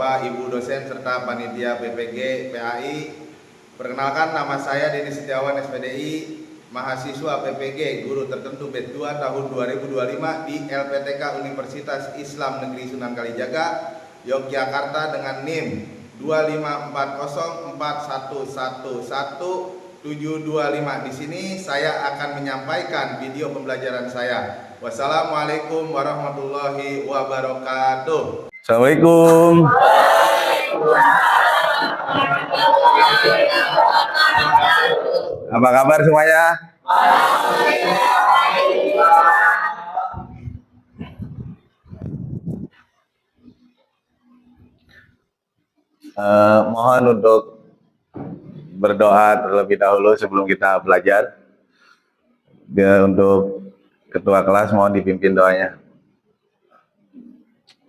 Bapak, Ibu dosen, serta panitia PPG PAI. Perkenalkan, nama saya Denny Setiawan, SPDI, mahasiswa PPG, guru tertentu batch 2 tahun 2025 di LPTK Universitas Islam Negeri Sunan Kalijaga, Yogyakarta dengan NIM 25404111725. Di sini saya akan menyampaikan video pembelajaran saya. Wassalamualaikum warahmatullahi wabarakatuh. Assalamualaikum. Apa kabar semuanya? Mohon untuk berdoa terlebih dahulu sebelum kita belajar. Untuk ketua kelas mohon dipimpin doanya.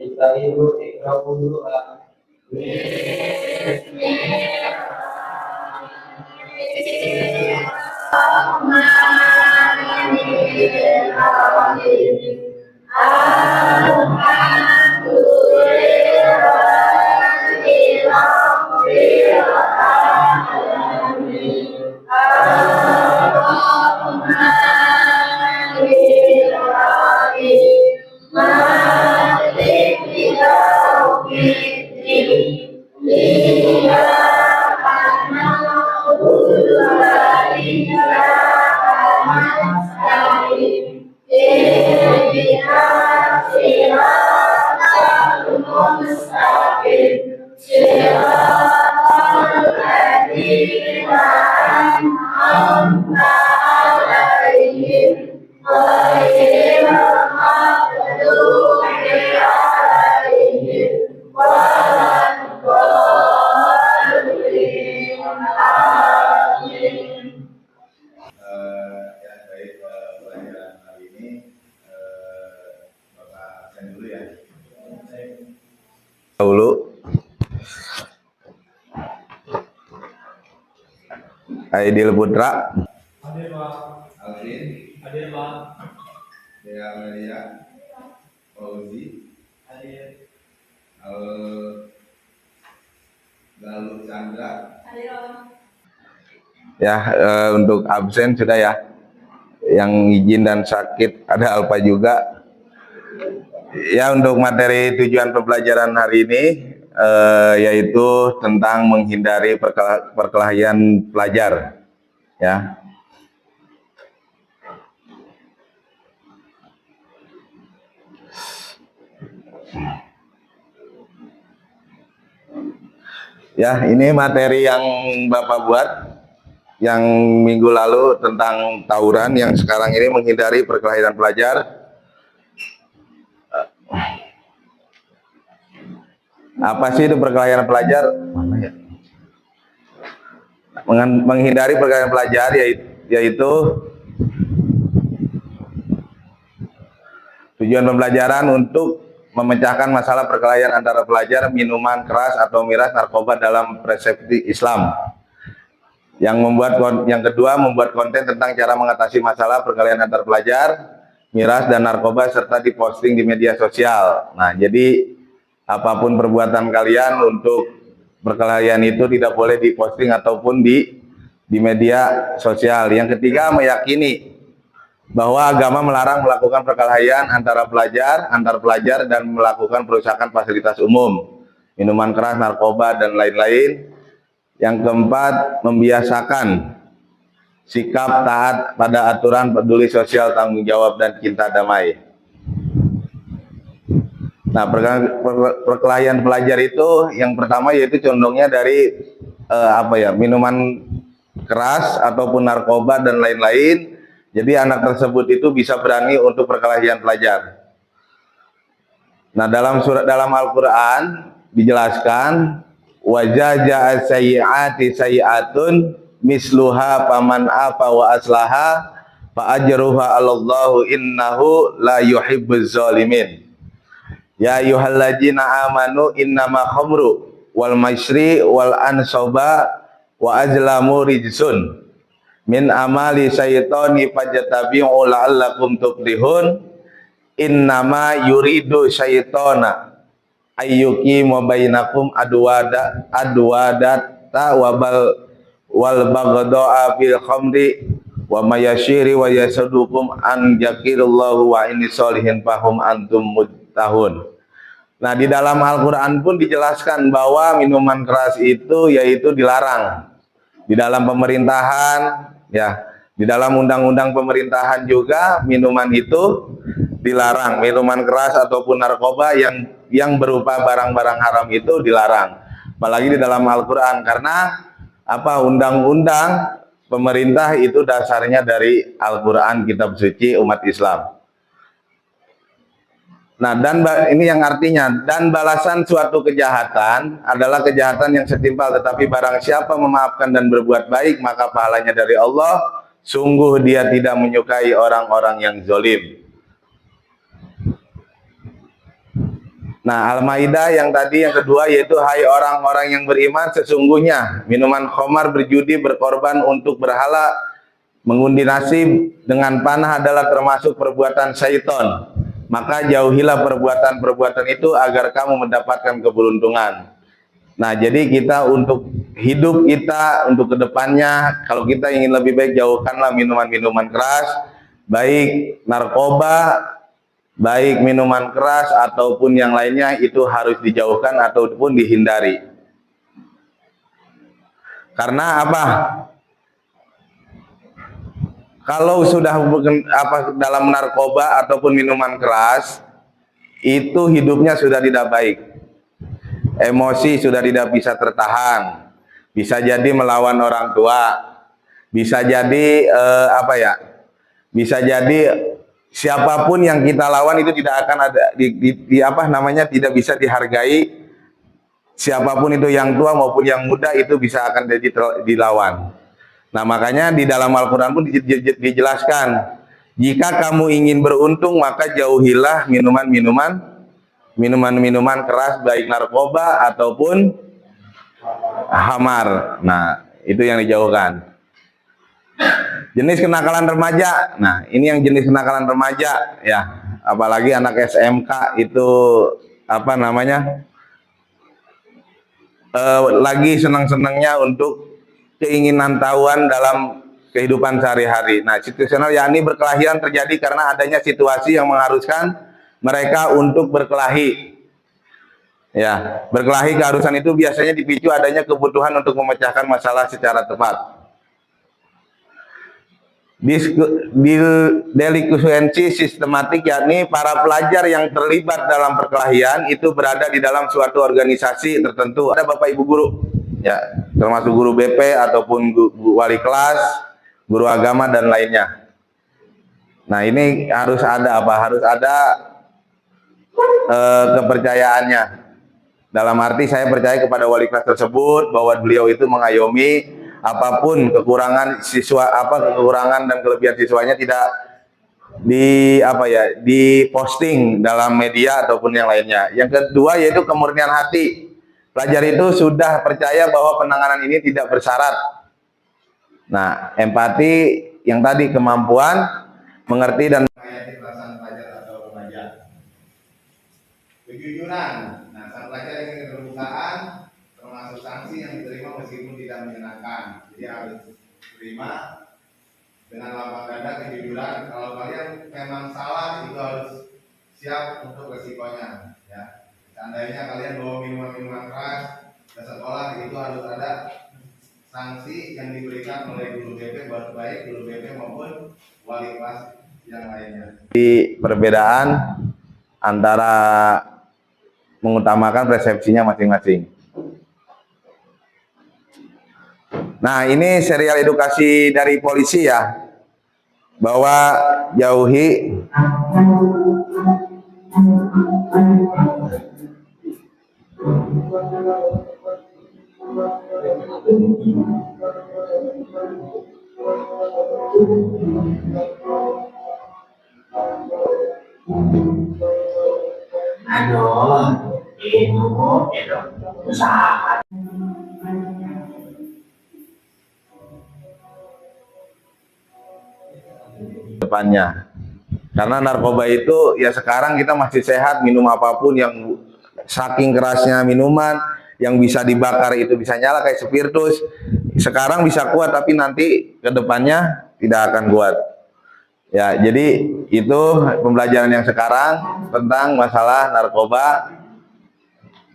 Kita dulu, dulu. Dahulu Aidil Putra, Hadir, Pak. Alvin, Hadir, Pak. Dea Melia, Fauzi, Hadir. Galuh Chandra. ya untuk absen sudah ya. Yang izin dan sakit ada Alfa juga. Ya, untuk materi tujuan pembelajaran hari ini yaitu tentang menghindari perkelahian pelajar. Ya. Ya, ini materi yang Bapak buat yang minggu lalu tentang tawuran, yang sekarang ini menghindari perkelahian pelajar. Apa sih itu perkelahian pelajar? Mana ya? Menghindari perkelahian pelajar yaitu tujuan pembelajaran untuk memecahkan masalah perkelahian antara pelajar, minuman keras atau miras, narkoba dalam persepsi Islam. Yang kedua, membuat konten tentang cara mengatasi masalah perkelahian antar pelajar, miras dan narkoba serta diposting di media sosial. Nah, jadi apapun perbuatan kalian untuk perkelahian itu tidak boleh diposting ataupun di media sosial. Yang ketiga, meyakini bahwa agama melarang melakukan perkelahian antar pelajar dan melakukan perusakan fasilitas umum, minuman keras, narkoba dan lain-lain. Yang keempat, membiasakan sikap taat pada aturan peduli sosial, tanggung jawab dan cinta damai. Nah, perkelahian pelajar itu yang pertama yaitu condongnya dari minuman keras ataupun narkoba dan lain-lain. Jadi anak tersebut itu bisa berani untuk perkelahian pelajar. Nah, dalam Al-Qur'an dijelaskan wajah ja'at sayyi'ati sayyi'atun misluha paman afa wa aslaha fa ajruha 'alallahu innahu la yuhibbuz zalimin. Ya ayyuhalladzina amanu innama khamru wal maisri wal ansaba wa azlamu rijsun min amali syaitani fajtabi'u la'allakum tuflihun. Innama yuridu syaitana ayyuki wa bainakum adwadata wal baghdha fil khamri wa mayashiri wa yasadukum an yakirullahu wa inni solihin fahum antum muttahun. Nah, di dalam Al-Qur'an pun dijelaskan bahwa minuman keras itu yaitu dilarang. Di dalam pemerintahan, ya, di dalam undang-undang pemerintahan juga minuman itu dilarang. Minuman keras ataupun narkoba yang berupa barang-barang haram itu dilarang. Apalagi di dalam Al-Qur'an, karena apa, undang-undang pemerintah itu dasarnya dari Al-Qur'an, kitab suci umat Islam. Nah, dan ini yang artinya, dan balasan suatu kejahatan adalah kejahatan yang setimpal, tetapi barang siapa memaafkan dan berbuat baik, maka pahalanya dari Allah. Sungguh dia tidak menyukai orang-orang yang zalim. Nah, Al-Maidah yang tadi yang kedua, yaitu hai orang-orang yang beriman, sesungguhnya minuman khamar, berjudi, berkorban untuk berhala, mengundi nasib dengan panah adalah termasuk perbuatan syaitan. Maka jauhilah perbuatan-perbuatan itu agar kamu mendapatkan keberuntungan. Nah, jadi kita untuk hidup kita, untuk kedepannya, kalau kita ingin lebih baik, jauhkanlah minuman-minuman keras, baik narkoba, baik minuman keras, ataupun yang lainnya, itu harus dijauhkan ataupun dihindari. Karena apa? Kalau sudah dalam narkoba ataupun minuman keras, itu hidupnya sudah tidak baik. Emosi sudah tidak bisa tertahan. Bisa jadi melawan orang tua. Bisa jadi bisa jadi siapapun yang kita lawan itu tidak akan ada tidak bisa dihargai. Siapapun itu, yang tua maupun yang muda, itu bisa akan jadi dilawan. Nah, makanya di dalam Al-Quran pun dijelaskan, jika kamu ingin beruntung, maka jauhilah minuman keras, baik narkoba ataupun hamar. Nah, itu yang dijauhkan. Jenis kenakalan remaja. Nah, ini yang jenis kenakalan remaja, ya. Apalagi anak SMK itu lagi senang-senangnya untuk keinginan tahuan dalam kehidupan sehari-hari. Nah, situasional yakni berkelahian terjadi karena adanya situasi yang mengharuskan mereka untuk berkelahi. Ya, berkelahi, keharusan itu biasanya dipicu adanya kebutuhan untuk memecahkan masalah secara tepat. Delinkuensi sistematik yakni para pelajar yang terlibat dalam perkelahian itu berada di dalam suatu organisasi tertentu. Ada Bapak Ibu guru, ya, termasuk guru BP ataupun wali kelas, guru agama dan lainnya. Nah, ini harus ada harus ada kepercayaannya. Dalam arti saya percaya kepada wali kelas tersebut bahwa beliau itu mengayomi apapun kekurangan siswa, kekurangan dan kelebihan siswanya tidak diposting dalam media ataupun yang lainnya. Yang kedua yaitu kemurnian hati. Pelajar itu sudah percaya bahwa penanganan ini tidak bersyarat. Nah, empati yang tadi, kemampuan mengerti dan menghayati perasaan pelajar atau remaja. Kejujuran. Nah, sang pelajar yang ingin keterbukaan termasuk sanksi yang diterima meskipun tidak menyenangkan. Jadi harus terima dengan lapang dada kejujuran. Kalau kalian memang salah, itu harus siap untuk resikonya. Ya. Seandainya kalian bawa minuman-minuman keras ke sekolah, itu harus ada sanksi yang diberikan oleh guru BP, baik guru BP maupun wali kelas yang lainnya. Di perbedaan antara mengutamakan persepsinya masing-masing. Nah, ini serial edukasi dari polisi, ya, bahwa jauhi usaha. depannya. Karena narkoba itu, ya, sekarang kita masih sehat, minum apapun yang saking kerasnya minuman, yang bisa dibakar itu bisa nyala kayak spiritus. Sekarang bisa kuat tapi nanti ke depannya tidak akan kuat. Ya, jadi itu pembelajaran yang sekarang tentang masalah narkoba,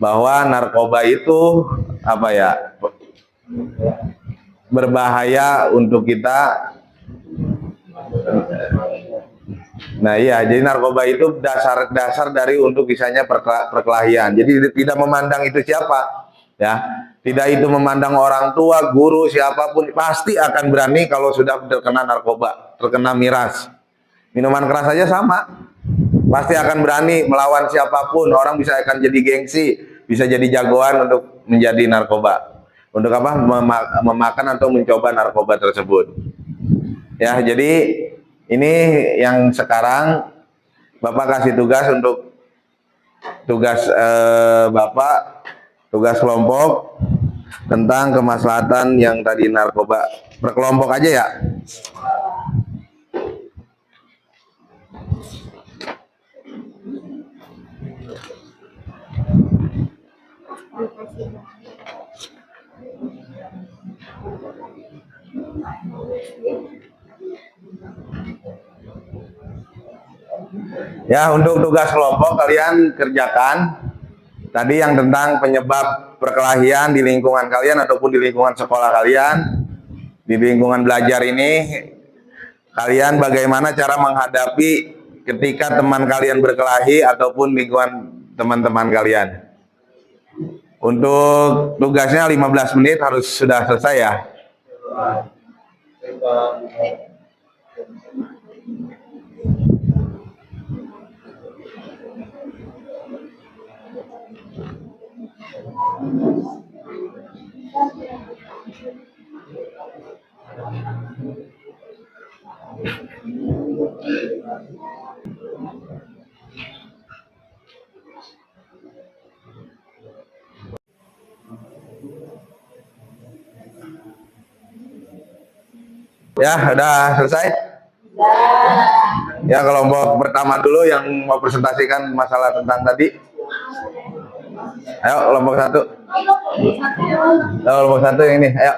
bahwa narkoba itu apa ya, berbahaya untuk kita. Nah iya, jadi narkoba itu dasar dari untuk misalnya perkelahian. Jadi tidak memandang itu siapa, ya, tidak itu memandang orang tua, guru, siapapun pasti akan berani kalau sudah terkena narkoba, terkena miras. Minuman keras saja sama, pasti akan berani melawan siapapun. Orang bisa akan jadi gengsi, bisa jadi jagoan untuk menjadi narkoba. Untuk apa? Memakan atau mencoba narkoba tersebut. Ya, jadi ini yang sekarang Bapak kasih tugas untuk tugas Bapak, tugas kelompok tentang kemaslahatan yang tadi narkoba. Berkelompok aja ya. Ya, untuk tugas kelompok kalian kerjakan tadi yang tentang penyebab perkelahian di lingkungan kalian ataupun di lingkungan sekolah kalian, di lingkungan belajar ini, kalian bagaimana cara menghadapi ketika teman kalian berkelahi ataupun lingkungan teman-teman kalian. Untuk tugasnya 15 menit harus sudah selesai ya. Ya, udah selesai? Ya, kelompok pertama dulu yang mau presentasikan masalah tentang tadi. Ayo, kelompok satu. Ayo, kelompok satu yang ini, ayo.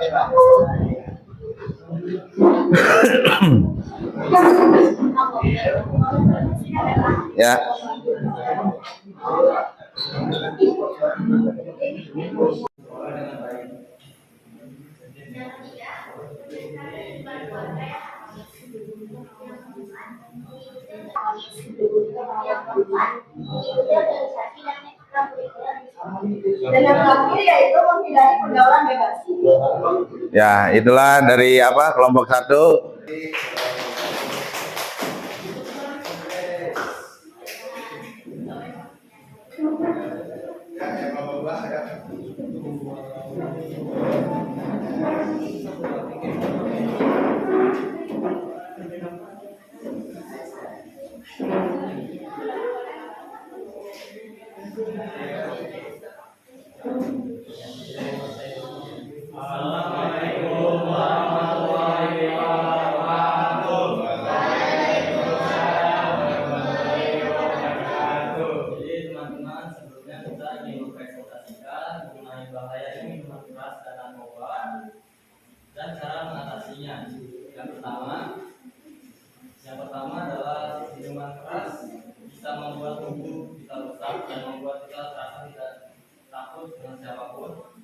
Ya. Ya, itulah dari apa kelompok satu. Dan cara mengatasinya. Yang pertama adalah minuman keras bisa membuat tubuh kita rusak dan membuat kita terasa tidak takut dengan siapapun.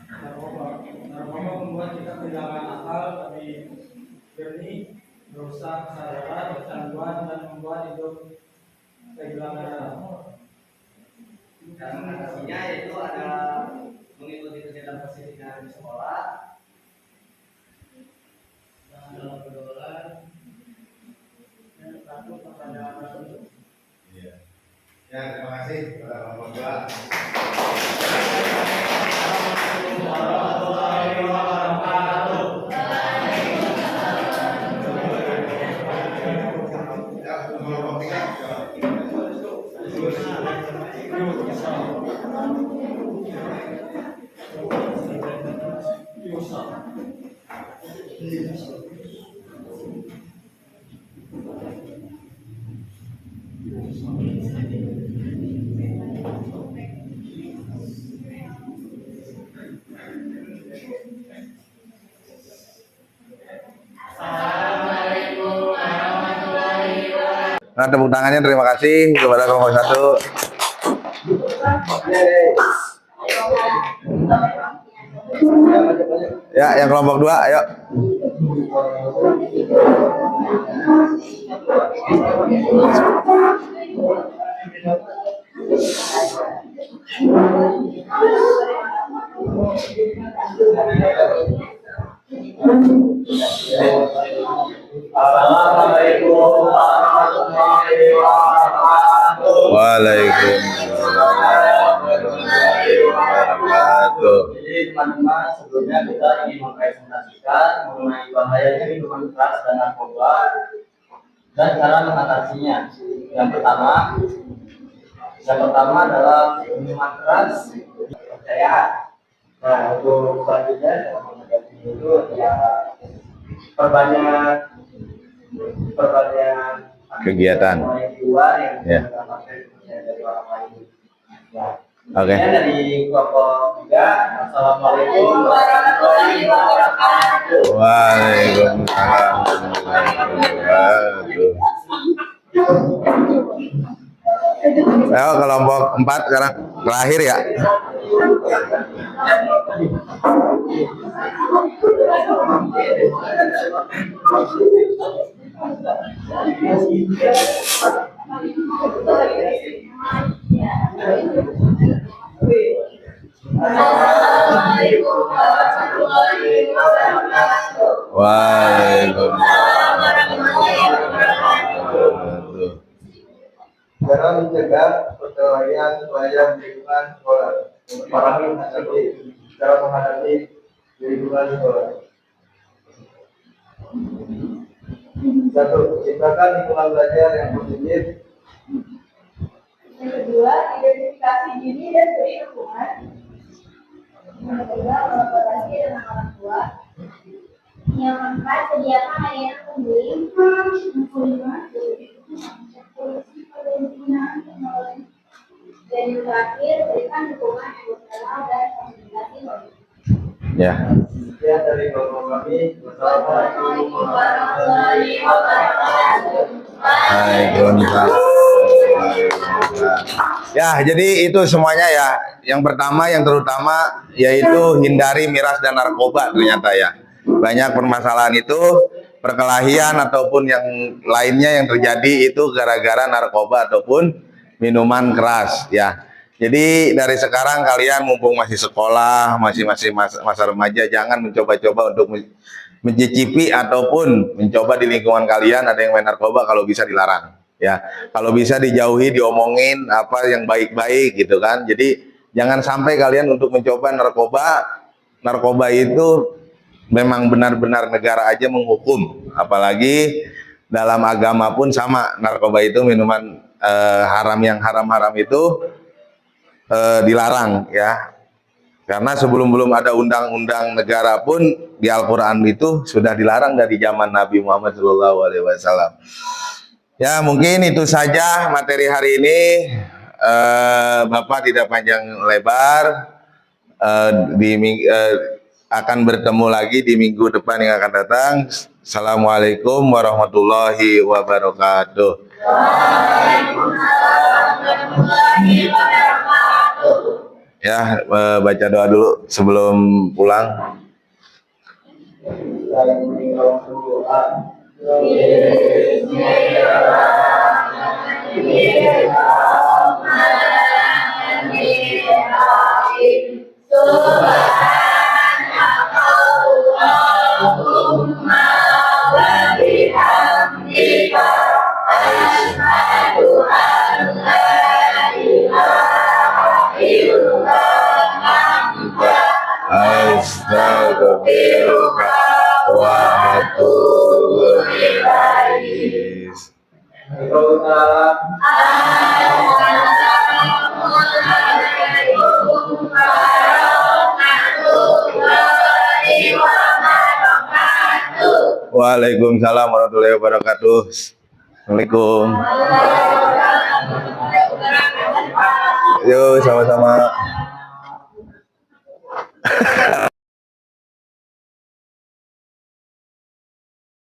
Narkoba membuat kita kehilangan akal, tapi jernih, merusak kesadaran, kecanduan, dan membuat hidup kehilangan arah. Cara mengatasinya yaitu ada mengikuti kegiatan persidangan di sekolah, jangan dalam pergaulan, dan takut kepada orang lain. Ya, terima kasih kepada kelompok dua. Ya, kelompok tiga. Nah, tepuk tangannya terima kasih kepada kelompok 1. Ya, yang kelompok 2, ayo. Assalamualaikum warahmatullahi wabarakatuh. Waalaikumsalam warahmatullahi wabarakatuh. Jadi teman-teman, sebelumnya kita ingin mempresentasikan mengenai bahayanya minuman keras dan narkoba dan cara mengatasinya. Yang pertama adalah minuman keras kepercayaan. Nah, untuk selanjutnya dalam menghadapi itu ya perbanyak Kegiatan. yang di luar yang Ya. mendapatkan kepercayaan dari orang lain. Ya. Oke. Ini dari kelompok 3. Assalamualaikum warahmatullahi wabarakatuh. Waalaikumsalam warahmatullahi wabarakatuh. Ayo kelompok 4 sekarang terakhir ya. Assalamualaikum warahmatullahi wabarakatuh. Waalaikumsalam warahmatullahi wabarakatuh. Cara mencegah perkelahian pelajar di lingkungan sekolah. Memahami cara menghadapi di lingkungan sekolah. 1. Ciptakan lingkungan belajar yang positif. Yang kedua, identifikasi diri dan lingkungan. Yang ketiga, kolaborasi dengan orang tua. Yang keempat, sediakan layanan pembimbing. Yang kelima, polisi penggunaan teknologi. Dan yang terakhir, berikan dukungan emosional dan komunikasi. Ya. Sekian dari kelompok kami. Wassalamualaikum warahmatullahi wabarakatuh. Waalaikumsalam. Ya, jadi itu semuanya ya. Yang pertama, yang terutama yaitu hindari miras dan narkoba ternyata ya. Banyak permasalahan itu, perkelahian ataupun yang lainnya yang terjadi itu gara-gara narkoba ataupun minuman keras ya. Jadi dari sekarang kalian mumpung masih sekolah, masih masa remaja, jangan mencoba-coba untuk mencicipi ataupun mencoba di lingkungan kalian ada yang main narkoba, kalau bisa dilarang ya. Kalau bisa dijauhi, diomongin apa yang baik-baik gitu kan. Jadi jangan sampai kalian untuk mencoba narkoba. Narkoba itu memang benar-benar negara aja menghukum, apalagi dalam agama pun sama. Narkoba itu minuman haram, yang haram-haram itu dilarang ya. Karena sebelum ada undang-undang negara pun di Al-Quran itu sudah dilarang dari zaman Nabi Muhammad SAW. Ya, mungkin itu saja materi hari ini. Bapak tidak panjang lebar. Akan bertemu lagi di minggu depan yang akan datang. Assalamualaikum warahmatullahi wabarakatuh. Waalaikumsalam warahmatullahi wabarakatuh. Ya, baca doa dulu sebelum pulang. Subhanallahumma wa bihamdika asyhadu an la ilaha illallah Astaghfiruka wa atubu ilaik. Assalamualaikum warahmatullahi wabarakatuh. Waalaikumsalam warahmatullahi wabarakatuh. Assalamualaikum. Yuk sama-sama.